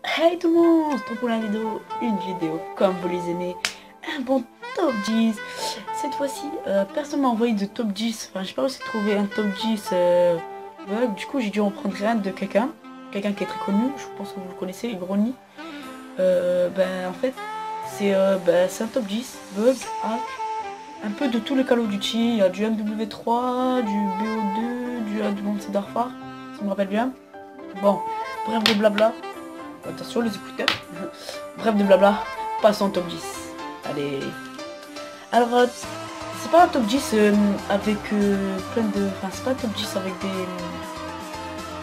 Hey tout le monde, on se retrouve pour une vidéo comme vous les aimez, un bon top 10. Cette fois-ci, personne m'a envoyé de top 10, enfin j'ai pas réussi à trouver un top 10 bug. Du coup j'ai dû en prendre un de quelqu'un qui est très connu, je pense que vous le connaissez, Grony. En fait, c'est un top 10, bug, hack, un peu de tous les Call of Duty. Il y a du MW3, du BO2, du Advanced Warfare, si je me rappelle bien. Bon, bref de blabla. Attention les écouteurs. Bref de blabla, passons au top 10. Allez. Alors, c'est pas un top 10 avec plein de... Enfin, c'est pas un top 10 avec des...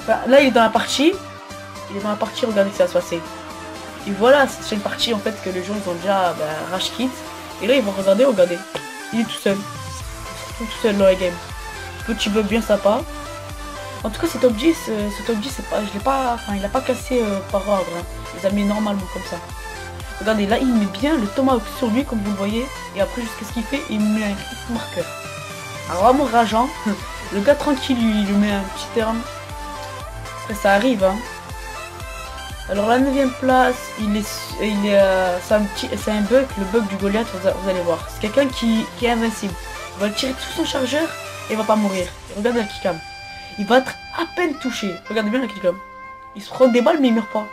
Enfin, là, il est dans la partie. Il est dans la partie, regardez que ça va se passer. Et voilà, c'est une partie en fait que les gens ils ont déjà rage quit. Et là, ils vont regardez. Il est tout seul. Tout seul dans la game. Petit bug bien sympa. En tout cas, ce top 10, c'est pas, je l'ai pas, enfin, il a pas cassé par ordre. Hein. Il les a mis normalement comme ça. Regardez, là, il met bien le tomahawk sur lui, comme vous le voyez. Et après, jusqu'à ce qu'il fait, il met un hit marqueur. Alors, vraiment rageant. Le gars tranquille, lui, il lui met un petit terme. Après, ça arrive. Hein. Alors, la 9ème place, c'est un bug, le bug du Goliath, vous allez voir. C'est quelqu'un qui est invincible. Il va tirer tout son chargeur et il va pas mourir. Et regardez la kickcam. Il va être à peine touché. Regardez bien la kickcam. Il se prend des balles mais il meurt pas.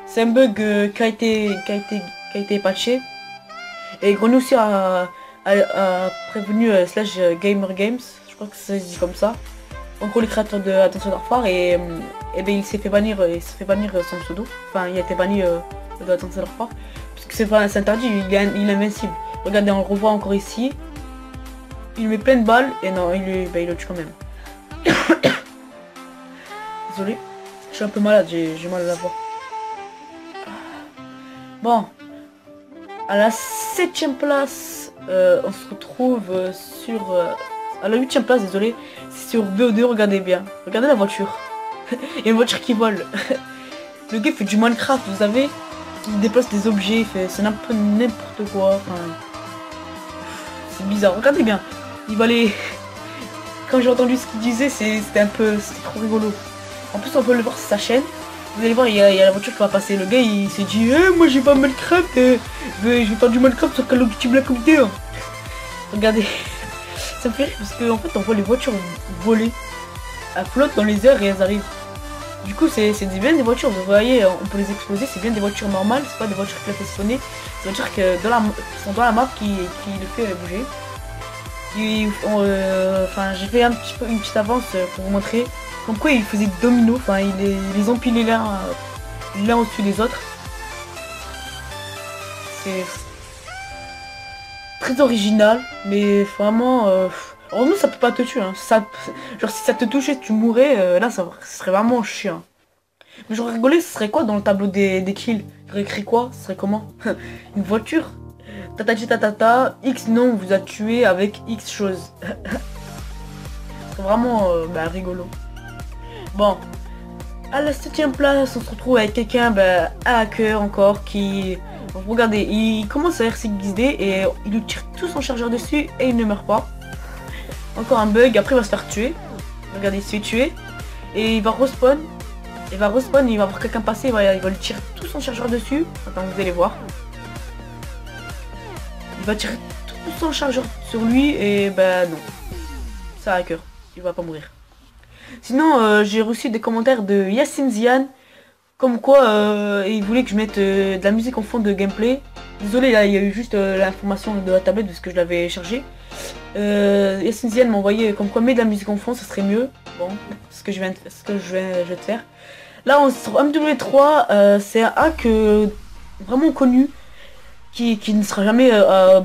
C'est un bug qui a été patché. Et Grony aussi a prévenu slash Gamer Games. Je crois que ça se dit comme ça. En gros les créateurs de Advanced Warfare et ben il s'est fait bannir son pseudo. Enfin il a été banni de Advanced Warfare. Parce que c'est interdit, il est invincible. Regardez, on le revoit encore ici. Il met plein de balles et non, il le tue quand même. Désolé, je suis un peu malade, j'ai mal à la voix. Bon, à la 7ème place, on se retrouve à la 8ème place, désolé, c'est sur BO2, regardez bien. Regardez la voiture. Il y a une voiture qui vole. Le gars fait du Minecraft, vous savez. Il déplace des objets, c'est n'importe quoi. Enfin, c'est bizarre, regardez bien. Il va aller... Quand j'ai entendu ce qu'il disait, c'était trop rigolo. En plus, on peut le voir sur sa chaîne. Vous allez voir, il y a la voiture qui va passer. Le gars, il s'est dit, moi j'ai pas Minecraft, je vais faire du Minecraft sur Call of Duty Black Ops 2. Regardez, ça me fait rire parce qu'en fait, on voit les voitures voler. Elles flottent dans les airs et elles arrivent. Du coup, c'est bien des voitures, vous voyez, on peut les exploser. C'est bien des voitures normales, c'est pas des voitures qui la fait spawner. C'est des voitures qui sont dans la map qui le fait bouger. Enfin, j'ai fait une petite avance pour vous montrer comme quoi il faisait domino, enfin il les empilait l'un au-dessus des autres. C'est très original, mais vraiment heureusement ça peut pas te tuer. Hein. Genre si ça te touchait, tu mourrais, là ça serait vraiment chiant. Mais j'aurais rigolé, ce serait quoi dans le tableau des kills? J'aurais écrit quoi? Ce serait comment? Une voiture? Tatati tatata, X non vous a tué avec X chose. C'est vraiment rigolo. Bon, à la 7ème place, on se retrouve avec quelqu'un, un hacker encore, qui... Regardez, il commence à RCXD et il lui tire tout son chargeur dessus et il ne meurt pas. Encore un bug, après il va se faire tuer. Regardez, il se fait tuer. Et il va respawn. Il va voir quelqu'un passer, il va lui tirer tout son chargeur dessus. Attends, vous allez voir. Il va tirer tout son chargeur sur lui et non. C'est un hacker, il va pas mourir. Sinon, j'ai reçu des commentaires de Yassine Zian, comme quoi il voulait que je mette de la musique en fond de gameplay. Désolé, là, il y a eu juste l'information de la tablette de ce que je l'avais chargé. Yassine Zian m'a envoyé comme quoi mettre de la musique en fond, ça serait mieux. Bon, ce que je vais te faire. Là, on sur MW3, c'est un hack vraiment connu qui ne sera jamais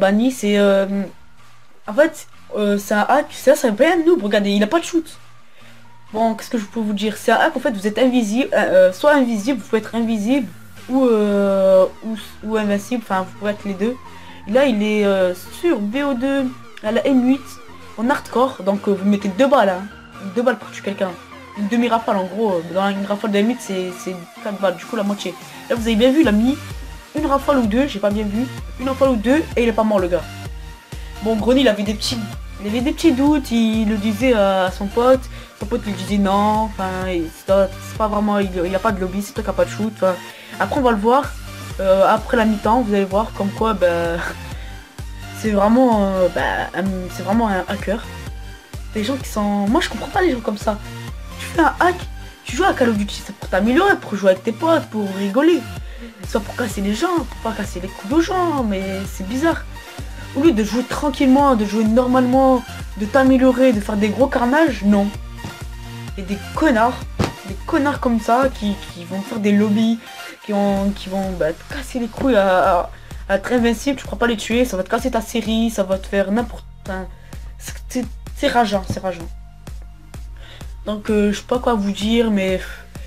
banni. C'est en fait, c'est un hack, c'est pas un noob. Regardez, il a pas de shoot. Bon, qu'est-ce que je peux vous dire? C'est un hack, en fait, vous êtes invisible, soit invisible, vous pouvez être invisible, ou invincible, enfin, vous pouvez être les deux. Et là, il est sur BO2 à la M8, en hardcore, donc vous mettez 2 balles, hein, 2 balles pour tuer quelqu'un. Une demi-rafale, en gros, dans une rafale de M8, c'est 4 balles, du coup, la moitié. Là, vous avez bien vu, il a mis une rafale ou deux, j'ai pas bien vu, une rafale ou deux, et il est pas mort, le gars. Bon, Grony, il avait des petits doutes, il le disait à son pote. Son pote lui disait non, enfin, c'est pas vraiment, il a pas de lobby, c'est toi qui a pas de shoot. Enfin, après on va le voir, après la mi-temps, vous allez voir comme quoi, bah, c'est vraiment, c'est vraiment un hacker. Des gens qui sont, moi je comprends pas les gens comme ça. Tu fais un hack, tu joues à Call of Duty, c'est pour t'améliorer, pour jouer avec tes potes, pour rigoler. Soit pour casser les gens, pour pas casser les couilles aux gens, mais c'est bizarre. Au lieu de jouer tranquillement, de jouer normalement, de t'améliorer, de faire des gros carnages, non. Et des connards comme ça qui vont faire des lobbies, qui vont te casser les couilles à être invincible, tu pourras pas les tuer, ça va te casser ta série, ça va te faire n'importe quoi. C'est rageant, c'est rageant. Donc je sais pas quoi vous dire, mais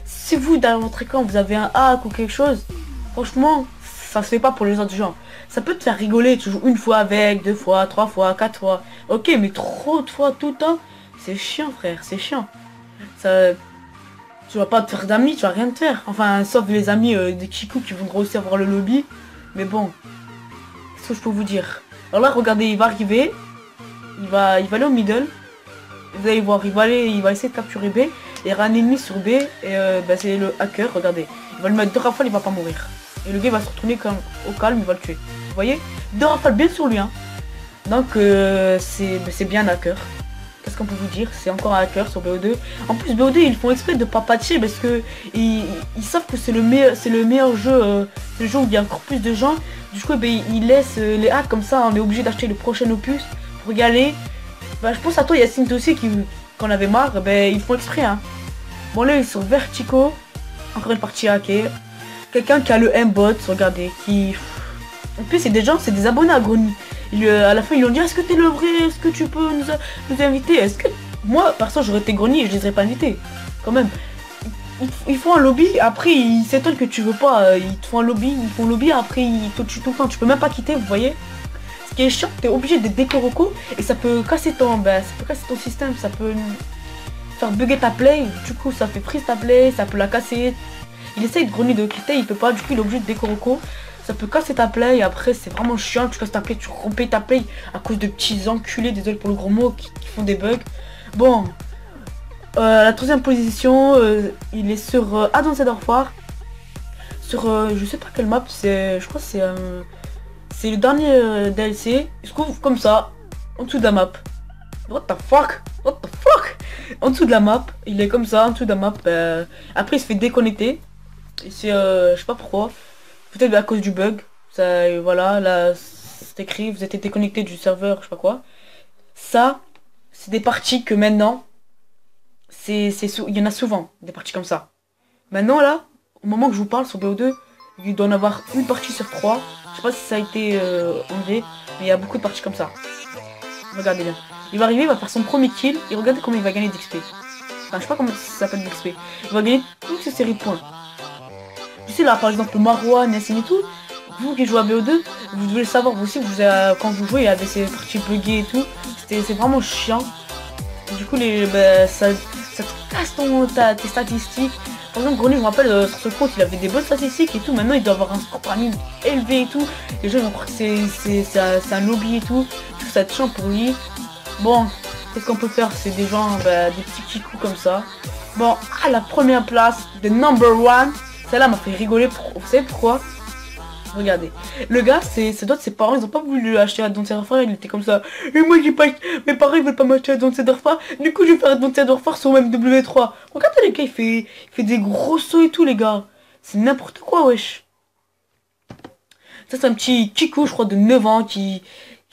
si vous dans votre écran vous avez un hack ou quelque chose, franchement, ça se fait pas pour les autres gens. Ça peut te faire rigoler, tu joues une fois avec, 2 fois, 3 fois, 4 fois. Ok, mais trop de fois tout le temps, c'est chiant frère, c'est chiant. Ça, tu vas pas te faire d'amis, tu vas rien te faire. Enfin, sauf les amis des Kikou qui vont grossir avoir le lobby. Mais bon, qu'est-ce que je peux vous dire? Alors là, regardez, il va arriver, il va aller au middle. Vous allez voir, il va essayer de capturer B. Il y aura un ennemi sur B et c'est le hacker, regardez. Il va le mettre 2 rafales, il va pas mourir. Et le gars va se retourner au calme, il va le tuer. Vous voyez? 2 rafales bien sur lui, hein. Donc c'est bien un hacker. Qu'est-ce qu'on peut vous dire? C'est encore un hacker sur BO2. En plus BO2 ils font exprès de pas patcher parce que ils savent que c'est le meilleur jeu, c'est le jeu où il y a encore plus de gens. Du coup ils laissent les hacks comme ça, on est obligé d'acheter le prochain opus pour y aller. Bah, je pense à toi Yacine aussi qu'on avait marre, ils font exprès hein. Bon là ils sont verticaux. Encore une partie hackée. Quelqu'un qui a le M-bot, regardez, qui... En plus c'est des gens, c'est des abonnés à Grony. À la fin ils lui ont dit est-ce que t'es le vrai, est-ce que tu peux nous inviter? Est-ce que... Moi, perso j'aurais été Grony et je les aurais pas invités. Quand même. Ils font un lobby, après ils s'étonnent que tu veux pas. Ils te font un lobby, ils font un lobby, après ils te tuent tout le temps. Tu peux même pas quitter, vous voyez? Ce qui est chiant, t'es obligé de décoroco et ça peut casser ton système, ça peut faire bugger ta play. Du coup ça fait freeze ta play, ça peut la casser. Il essaye de Grony de quitter, il peut pas, du coup il est obligé de décoroco. Ça peut casser ta play et après c'est vraiment chiant, tu casses ta play, tu rompes ta play à cause de petits enculés, désolé pour le gros mot, qui font des bugs. Bon, la 3ème position, il est sur Advanced Warfare. Sur je sais pas quelle map, je crois que c'est le dernier DLC. Il se trouve comme ça, en dessous de la map. What the fuck? What the fuck? En dessous de la map, il est comme ça, en dessous de la map. Après il se fait déconnecter. Et c'est je sais pas pourquoi. Peut-être à cause du bug. Ça, voilà, là c'est écrit, vous êtes déconnecté du serveur, je sais pas quoi. Ça, c'est des parties que maintenant, il y en a souvent, des parties comme ça. Maintenant là, au moment que je vous parle sur BO2, il doit en avoir une partie sur 3. Je sais pas si ça a été enlevé, mais il y a beaucoup de parties comme ça. Regardez bien. Il va arriver, il va faire son premier kill, et regardez comment il va gagner d'XP. Enfin, je sais pas comment ça s'appelle d'XP. Il va gagner toutes ces séries de points. Tu sais là par exemple Marwan, Yassine et tout, vous qui jouez à BO2, vous devez le savoir vous aussi, quand vous jouez il y avait ces parties buggées et tout, c'est vraiment chiant. Du coup ça te casse tes statistiques. Par exemple Grony je me rappelle sur ce compte il avait des bonnes statistiques et tout, maintenant il doit avoir un score parmi élevé et tout. Les gens vont croire que c'est un lobby et tout, du coup ça va être chiant pour lui. Bon, qu'est-ce qu'on peut faire? C'est des gens, des petits kikous comme ça. Bon, à la première place, the number 1. Celle-là m'a fait rigoler, vous savez pourquoi? Regardez, le gars, c'est d'autres de ses parents, ils ont pas voulu acheter Advanced Warfare, il était comme ça. Et moi j'ai pas, mes parents ils veulent pas m'acheter Advanced Warfare, du coup je vais faire Advanced Warfare sur MW3. Regardez les gars, il fait des gros sauts et tout les gars. C'est n'importe quoi wesh. Ça c'est un petit Kikou je crois de 9 ans qui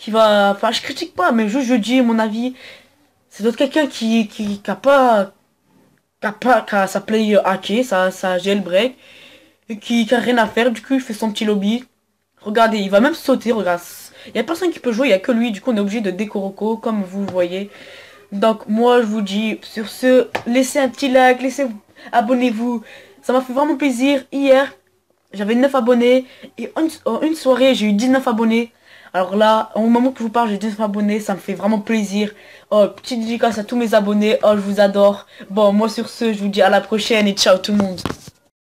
va, enfin je critique pas mais je dis mon avis. C'est d'autres quelqu'un qui a pas sa play hackée, sa jailbreak, et qui a rien à faire, du coup il fait son petit lobby. Regardez, il va même sauter, regarde. Il y a personne qui peut jouer, il y a que lui, du coup on est obligé de décoroco, comme vous le voyez. Donc moi je vous dis, sur ce, laissez un petit like, abonnez-vous. Ça m'a fait vraiment plaisir. Hier, j'avais 9 abonnés, et en une soirée j'ai eu 19 abonnés. Alors là, au moment que je vous parle, j'ai 19 abonnés, ça me fait vraiment plaisir. Oh, petite dédicace à tous mes abonnés, oh je vous adore. Bon, moi sur ce, je vous dis à la prochaine et ciao tout le monde.